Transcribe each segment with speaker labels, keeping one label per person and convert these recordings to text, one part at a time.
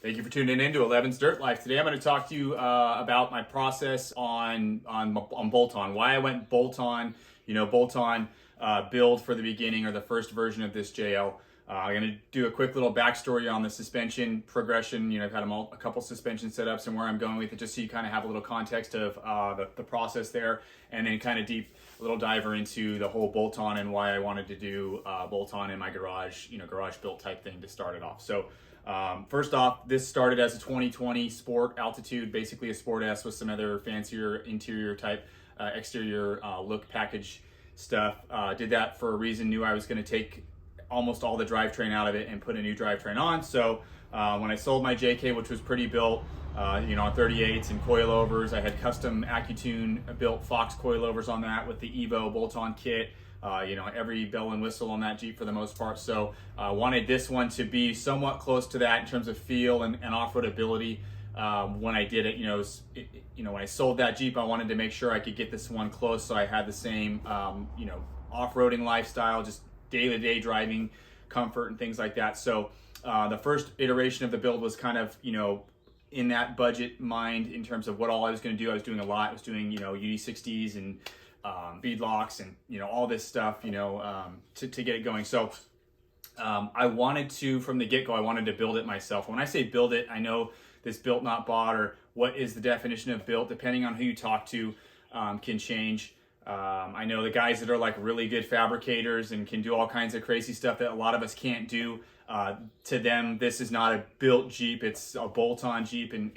Speaker 1: Thank you for tuning in to Eleven's Dirt Life. Today I'm going to talk to you about my process on bolt-on, why I went bolt-on, bolt-on build for the beginning or the first version of this JL. I'm going to do a quick little backstory on the suspension progression. I've had a couple suspension setups and where I'm going with it, just so you kind of have a little context of the process there, and then kind of a little diver into the whole bolt-on and why I wanted to do bolt-on in my garage, garage built type thing to start it off. So first off, this started as a 2020 Sport Altitude, basically a Sport S with some other fancier interior type exterior look package stuff. Did that for a reason, knew I was going to take almost all the drivetrain out of it and put a new drivetrain on. So when I sold my JK, which was pretty built, on 38s and coilovers, I had custom AccuTune built Fox coilovers on that with the Evo bolt-on kit. Every bell and whistle on that Jeep for the most part. So wanted this one to be somewhat close to that in terms of feel and off-road ability. When I did it, when I sold that Jeep, I wanted to make sure I could get this one close so I had the same, off-roading lifestyle, just day-to-day driving comfort and things like that. So the first iteration of the build was kind of, in that budget mind in terms of what all I was going to do. I was doing a lot. I was doing, UD60s and beadlocks and all this stuff to get it going. So I wanted to, from the get-go, I wanted to build it myself. When I say build it, I know this built not bought, or what is the definition of built, depending on who you talk to, can change. I know the guys that are like really good fabricators and can do all kinds of crazy stuff that a lot of us can't do. To them, this is not a built Jeep, it's a bolt-on Jeep, and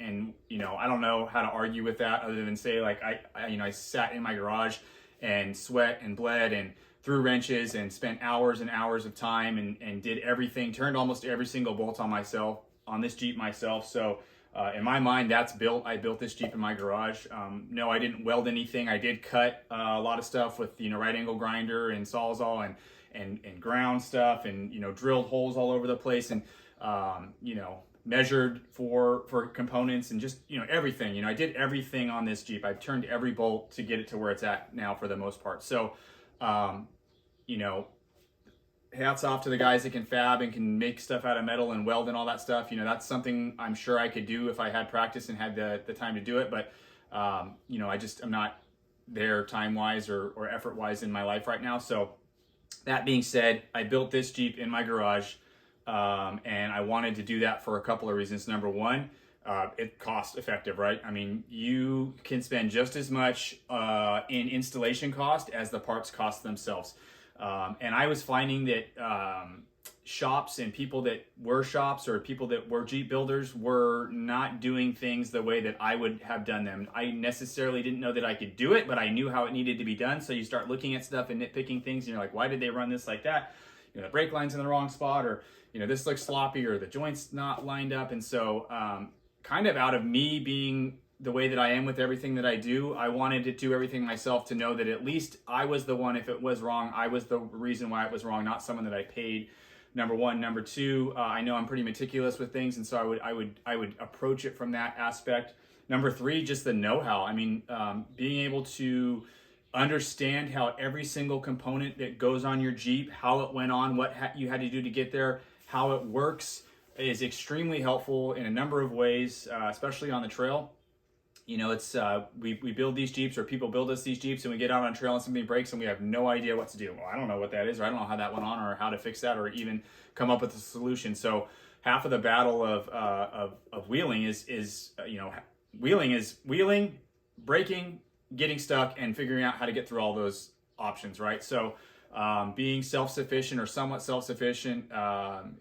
Speaker 1: I don't know how to argue with that other than say, like, I sat in my garage and sweat and bled and threw wrenches and spent hours and hours of time and did everything, turned almost every single bolt on this Jeep myself. So in my mind, that's built. I built this Jeep in my garage. No, I didn't weld anything. I did cut a lot of stuff with right angle grinder and Sawzall and ground stuff and drilled holes all over the place and measured for components and just everything. I did everything on this Jeep. I've turned every bolt to get it to where it's at now for the most part. So hats off to the guys that can fab and can make stuff out of metal and weld and all that stuff. That's something I'm sure I could do if I had practice and had the time to do it. But I'm not there time wise or effort wise in my life right now. So that being said, I built this Jeep in my garage, and I wanted to do that for a couple of reasons. Number one, it's cost effective, right? I mean, you can spend just as much in installation cost as the parts cost themselves. And I was finding that shops and people that were shops or people that were Jeep builders were not doing things the way that I would have done them. I necessarily didn't know that I could do it, but I knew how it needed to be done. So you start looking at stuff and nitpicking things, and you're like, why did they run this like that? The brake line's in the wrong spot, or this looks sloppy, or the joint's not lined up. And so kind of out of me being the way that I am with everything that I do, I wanted to do everything myself to know that at least I was the one, if it was wrong, I was the reason why it was wrong, not someone that I paid. Number one. Number two, I know I'm pretty meticulous with things, and so I would approach it from that aspect. Number three, just the know-how. I mean, being able to understand how every single component that goes on your Jeep, how it went on, what you had to do to get there, how it works, is extremely helpful in a number of ways, especially on the trail. It's we build these Jeeps, or people build us these Jeeps, and we get out on a trail and something breaks and we have no idea what to do. Well, I don't know what that is, or I don't know how that went on, or how to fix that, or even come up with a solution. So half of the battle of wheeling is wheeling, braking, getting stuck, and figuring out how to get through all those options, right? So being self-sufficient or somewhat self-sufficient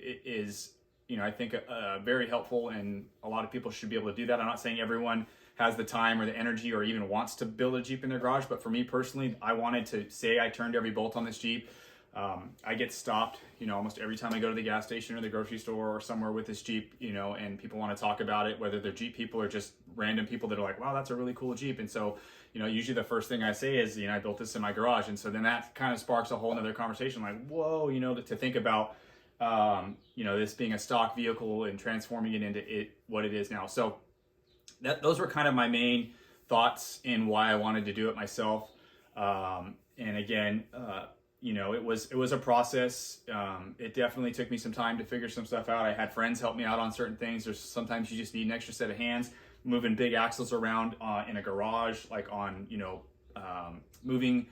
Speaker 1: is I think very helpful, and a lot of people should be able to do that. I'm not saying everyone has the time or the energy or even wants to build a Jeep in their garage, but for me personally, I wanted to say I turned every bolt on this Jeep. I get stopped, almost every time I go to the gas station or the grocery store or somewhere with this Jeep, and people want to talk about it, whether they're Jeep people or just random people that are like, wow, that's a really cool Jeep. And so, usually the first thing I say is, I built this in my garage. And so then that kind of sparks a whole nother conversation, like, whoa, to think about, this being a stock vehicle and transforming it into what it is now. So those were kind of my main thoughts in why I wanted to do it myself. And again, it was a process. It definitely took me some time to figure some stuff out. I had friends help me out on certain things. There's sometimes you just need an extra set of hands moving big axles around in a garage, like on moving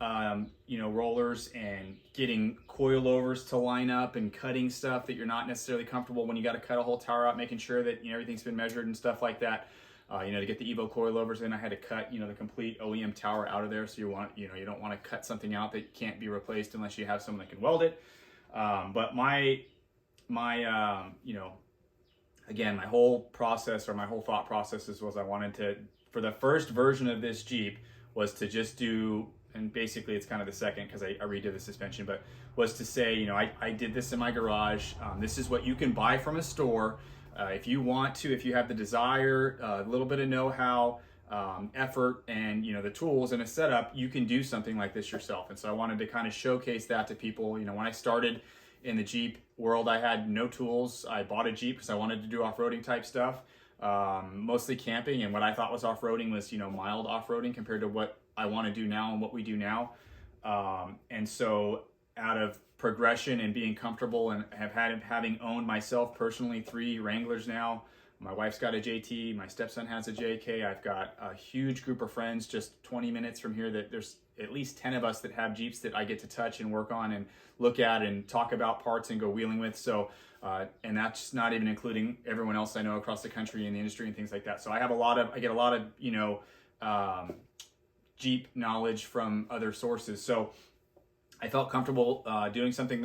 Speaker 1: rollers and getting coilovers to line up and cutting stuff that you're not necessarily comfortable when you got to cut a whole tower out, making sure that everything's been measured and stuff like that. To get the Evo coilovers in, I had to cut, the complete OEM tower out of there. So you don't want to cut something out that can't be replaced unless you have someone that can weld it. But my whole process, or my whole thought process was I wanted to, for the first version of this Jeep, was to just do, and basically it's kind of the second because I redid the suspension, but was to say, I did this in my garage. This is what you can buy from a store. If you want to, if you have the desire, a little bit of know-how, effort, and the tools and a setup, you can do something like this yourself. And so I wanted to kind of showcase that to people. When I started in the Jeep world, I had no tools. I bought a Jeep because I wanted to do off-roading type stuff, mostly camping. And what I thought was off-roading was, mild off-roading compared to what I want to do now and what we do now. And so out of progression and being comfortable, and having owned myself personally 3 Wranglers now. My wife's got a JT, my stepson has a JK. I've got a huge group of friends just 20 minutes from here that there's at least 10 of us that have Jeeps that I get to touch and work on and look at and talk about parts and go wheeling with. So, and that's not even including everyone else I know across the country in the industry and things like that. So I get a lot of, Jeep knowledge from other sources. So I felt comfortable doing something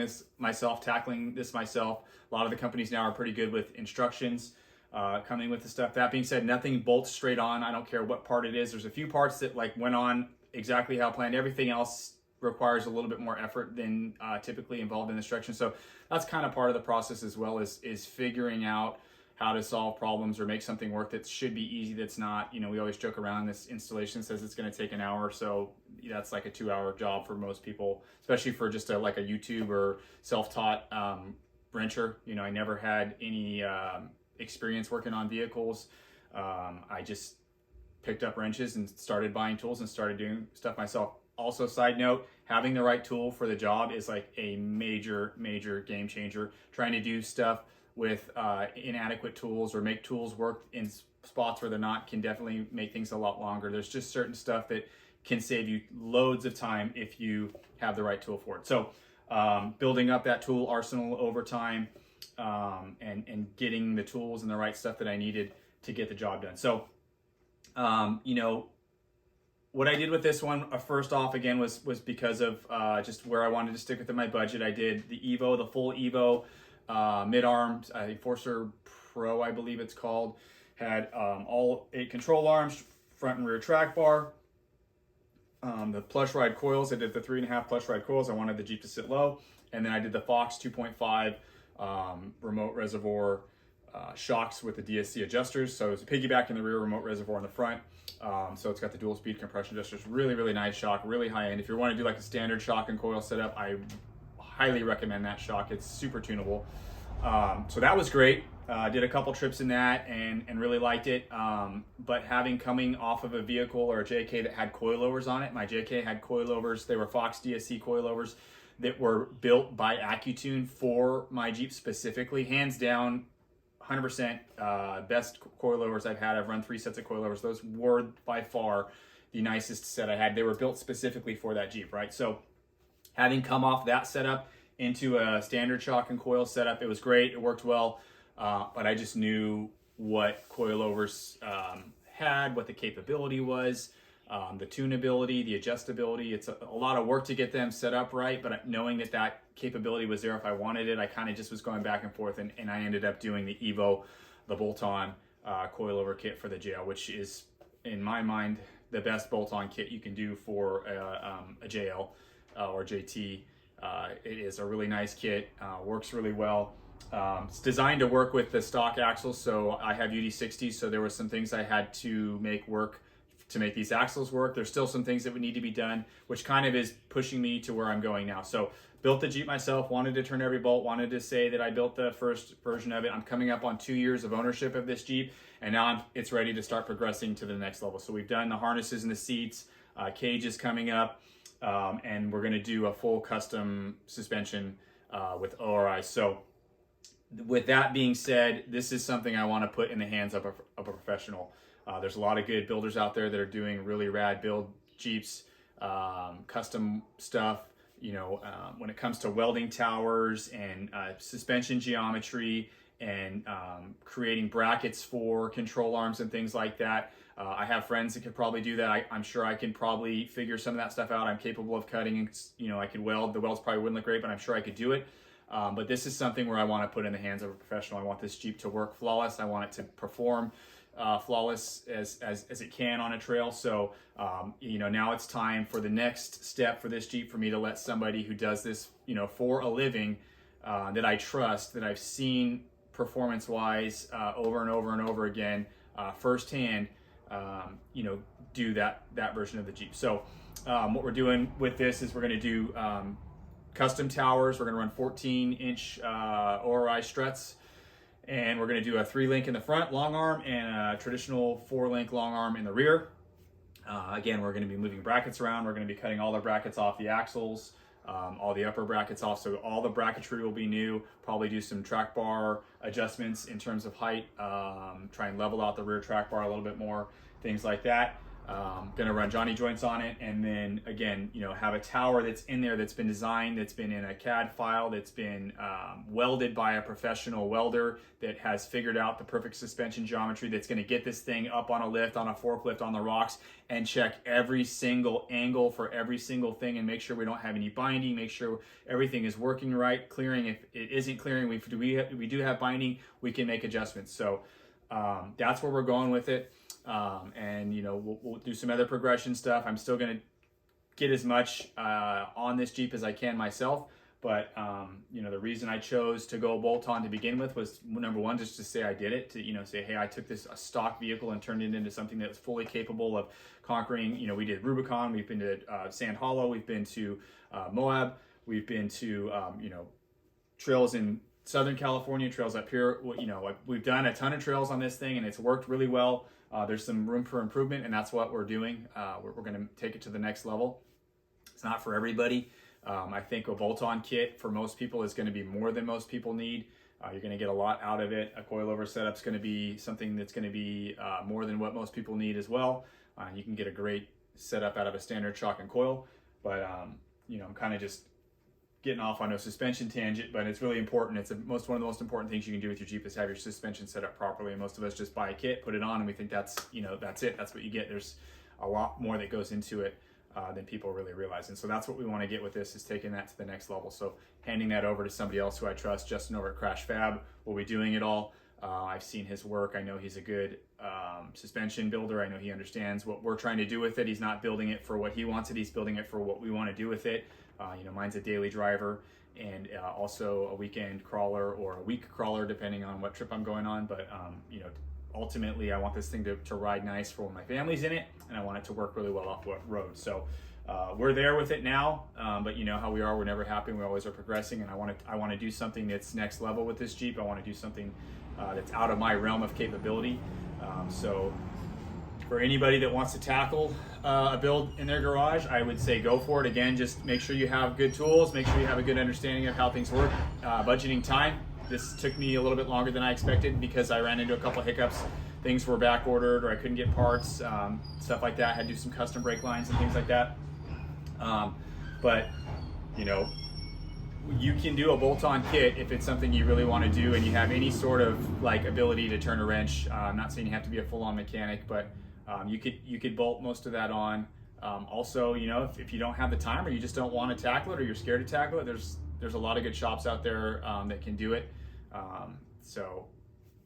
Speaker 1: tackling this myself. A lot of the companies now are pretty good with instructions coming with the stuff. That being said, nothing bolts straight on. I don't care what part it is. There's a few parts that went on exactly how planned. Everything else requires a little bit more effort than typically involved in instructions. So that's kind of part of the process as well, is figuring out how to solve problems or make something work that should be easy that's not. We always joke around, this installation says it's going to take an hour or so. That's like a 2-hour job for most people, especially for just a YouTube or self-taught wrencher. I never had any experience working on vehicles. I just picked up wrenches and started buying tools and started doing stuff myself. Also, side note, having the right tool for the job is like a major, major game changer. Trying to do stuff with inadequate tools or make tools work in spots where they're not can definitely make things a lot longer. There's just certain stuff that can save you loads of time if you have the right tool for it. So building up that tool arsenal over time, and getting the tools and the right stuff that I needed to get the job done. So, what I did with this one, first off, again, was because of just where I wanted to stick within my budget. I did the Evo, the full Evo, mid-arm, Enforcer Pro, I believe it's called. Had all 8 control arms, front and rear track bar. The plush ride coils, I did the 3.5 plush ride coils. I wanted the Jeep to sit low. And then I did the Fox 2.5 remote reservoir shocks with the DSC adjusters. So it's a piggyback in the rear, remote reservoir in the front. So it's got the dual speed compression adjusters. Really, really nice shock, really high end. If you want to do like a standard shock and coil setup, I highly recommend that shock. It's super tunable. So that was great. Did a couple trips in that and really liked it. But coming off of a vehicle or a JK that had coilovers on it, my JK had coilovers. They were Fox DSC coilovers that were built by AccuTune for my Jeep specifically. Hands down, 100% best coilovers I've had. I've run 3 sets of coilovers. Those were by far the nicest set I had. They were built specifically for that Jeep, right? So having come off that setup into a standard shock and coil setup, it was great. It worked well. But I just knew what coilovers had, what the capability was, the tunability, the adjustability. It's a lot of work to get them set up right, but knowing that capability was there if I wanted it, I kind of just was going back and forth, and I ended up doing the Evo, the bolt-on coilover kit for the JL, which is, in my mind, the best bolt-on kit you can do for a JL or JT. It is a really nice kit, works really well. It's designed to work with the stock axles, so I have UD60s, so there were some things I had to make work to make these axles work. There's still some things that would need to be done, which kind of is pushing me to where I'm going now. So built the Jeep myself, wanted to turn every bolt, wanted to say that I built the first version of it. I'm coming up on 2 years of ownership of this Jeep, and now it's ready to start progressing to the next level. So we've done the harnesses and the seats, cage is coming up. and we're going to do a full custom suspension with ORI. So with that being said, this is something I want to put in the hands of a professional. There's a lot of good builders out there that are doing really rad build Jeeps, custom stuff. When it comes to welding towers and suspension geometry and creating brackets for control arms and things like that. I have friends that could probably do that. I'm sure I can probably figure some of that stuff out. I'm capable of cutting, I could weld. The welds probably wouldn't look great, but I'm sure I could do it. But this is something where I want to put in the hands of a professional. I want this Jeep to work flawless. I want it to perform flawless as it can on a trail. So, now it's time for the next step for this Jeep for me to let somebody who does this, for a living, that I trust, that I've seen performance-wise over and over and over again, firsthand, do that version of the Jeep. So, what we're doing with this is we're going to do custom towers. We're going to run 14-inch ORI struts. And we're going to do a 3-link in the front, long arm, and a traditional 4-link long arm in the rear. Again, we're going to be moving brackets around. We're going to be cutting all the brackets off the axles, all the upper brackets off. So all the bracketry will be new. Probably do some track bar adjustments in terms of height. Try and level out the rear track bar a little bit more, things like that. Going to run Johnny joints on it, and then again, have a tower that's in there, that's been designed, that's been in a CAD file, that's been welded by a professional welder that has figured out the perfect suspension geometry, that's going to get this thing up on a lift, on a forklift, on the rocks, and check every single angle for every single thing, and make sure we don't have any binding, make sure everything is working right, clearing. If it isn't clearing, we do have binding, we can make adjustments. So that's where we're going with it. And we'll do some other progression stuff. I'm still going to get as much on this Jeep as I can myself, but the reason I chose to go bolt-on to begin with was, number one, just to say I did it, to say, hey, I took a stock vehicle and turned it into something that was fully capable of conquering. We did Rubicon, we've been to Sand Hollow, we've been to Moab, we've been to trails in Southern California, trails up here. We've done a ton of trails on this thing, and it's worked really well. There's some room for improvement, and that's what we're doing. We're going to take it to the next level. It's not for everybody. I think a bolt-on kit for most people is going to be more than most people need. You're going to get a lot out of it. A coilover setup is going to be something that's going to be more than what most people need as well. You can get a great setup out of a standard shock and coil, but I'm kind of just getting off on a suspension tangent, but it's really important. It's one of the most important things you can do with your Jeep is have your suspension set up properly. And most of us just buy a kit, put it on, and we think that's it. That's what you get. There's a lot more that goes into it than people really realize. And so that's what we want to get with this, is taking that to the next level. So handing that over to somebody else who I trust, Justin over at Crash Fab, will be doing it all. I've seen his work. I know he's a good suspension builder. I know he understands what we're trying to do with it. He's not building it for what he wants it. He's building it for what we want to do with it. Mine's a daily driver and also a weekend crawler or a week crawler, depending on what trip I'm going on. But, ultimately I want this thing to ride nice for when my family's in it, and I want it to work really well off what road. So we're there with it now, but you know how we are. We're never happy. We always are progressing, and I want to do something that's next level with this Jeep. I want to do something that's out of my realm of capability. So for anybody that wants to tackle a build in their garage, I would say go for it. Again, just make sure you have good tools, make sure you have a good understanding of how things work. Budgeting time. This took me a little bit longer than I expected because I ran into a couple of hiccups. Things were back ordered, or I couldn't get parts, stuff like that. I had to do some custom brake lines and things like that. But you know, you can do a bolt-on kit if it's something you really want to do and you have any sort of like ability to turn a wrench. I'm not saying you have to be a full-on mechanic, but you could bolt most of that on. Also, you know, if you don't have the time, or you just don't want to tackle it, or you're scared to tackle it, there's a lot of good shops out there that can do it. So,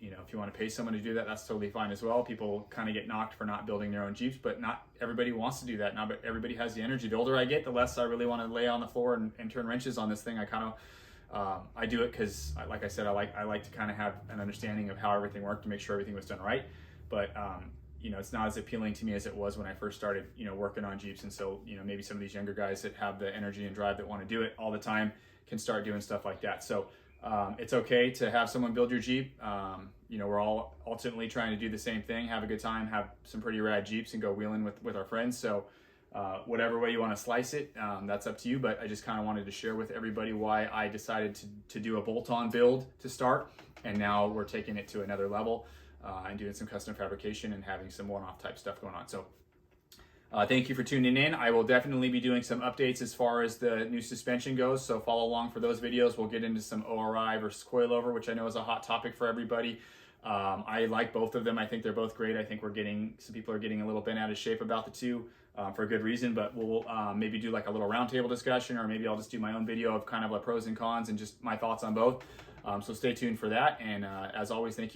Speaker 1: you know, if you want to pay someone to do that, that's totally fine as well. People kind of get knocked for not building their own Jeeps, but not everybody wants to do that. Not everybody has the energy. The older I get, the less I really want to lay on the floor and turn wrenches on this thing. I do it because, like I said, I like to kind of have an understanding of how everything worked to make sure everything was done right. But you know, it's not as appealing to me as it was when I first started, you know, working on Jeeps. And so, you know, maybe some of these younger guys that have the energy and drive that want to do it all the time can start doing stuff like that. So it's okay to have someone build your Jeep. You know, we're all ultimately trying to do the same thing, have a good time, have some pretty rad Jeeps, and go wheeling with our friends. So whatever way you want to slice it, that's up to you. But I just kind of wanted to share with everybody why I decided to do a bolt-on build to start. And now we're taking it to another level and doing some custom fabrication and having some one-off type stuff going on. So thank you for tuning in. I will definitely be doing some updates as far as the new suspension goes. So follow along for those videos. We'll get into some ORI versus coilover, which I know is a hot topic for everybody. I like both of them. I think they're both great. I think some people are getting a little bent out of shape about the two for a good reason, but we'll maybe do like a little roundtable discussion, or maybe I'll just do my own video of kind of the pros and cons and just my thoughts on both. So stay tuned for that. And as always, thank you.